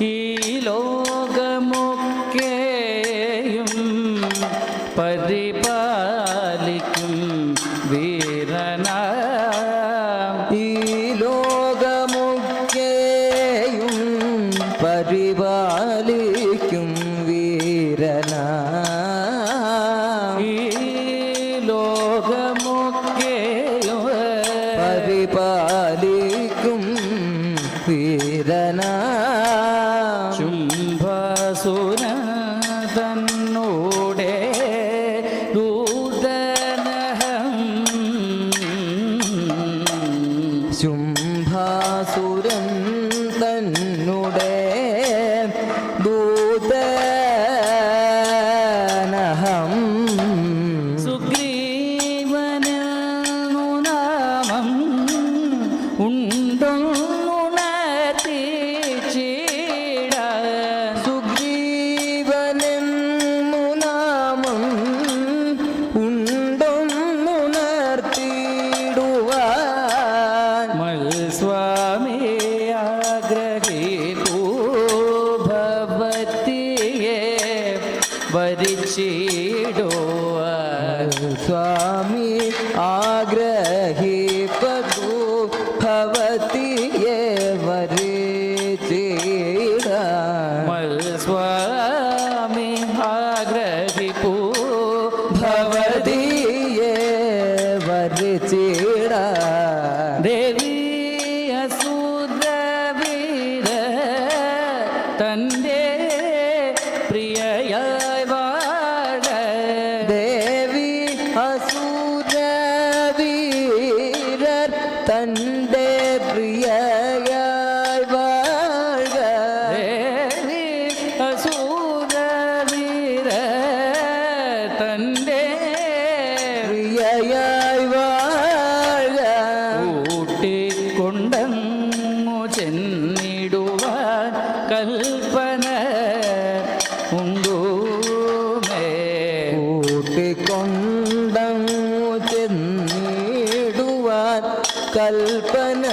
ഈ ലോകമൊക്കെയും പരിപാലിക്കും വീരനാ ഈ ലോകമൊക്കെയും പരിപാലിക്കും വീരനാ ഈ ലോകമൊക്കെയും പരിപാലിക്കും വീരനാ ശുംഭസുര തന്നോടെ ദൂതനഹം ശുംഭാസുരൻ തന്നുടെ ദൂതനഹം സുഗ്രീവനെന്നു നാമം ഉണ്ടൊന്നുണർത്തിച്ചിട സുഗ്രീവനെന്നു നാമം ഉണ്ടൊന്നുണർത്തിടുവാൻ മൽസ്വാമി ആഗ്രഹിക്കൂ ഭവതിയെ വരിച്ചിടുവാൻ സ്വാമി ആഗ്രഹിപ്പതു ഭവതിയെ വരിച്ചിടാൻ മൽസ്വാമി ആഗ്രഹിപ്പൂ ഭവതിയെ വരിച്ചിടാൻ ദേവി അസുരവീര തൻ്റെ പ്രിയയായി വാഴ ദേവി അസുരവീരർ തൻ്റെ പ്രിയയായി വാഴ ദേവി അസുരവീര തൻ്റെ പ്രിയയായി വാഴ കൂട്ടിക്കൊണ്ടങ്ങു ചെന്നിടുവാൻ കൽപ്പന ഉണ്ടുമേ കൂട്ടിക്കൊണ്ടങ്ങു ചെന്നിടുവാൻ കൽപ്പന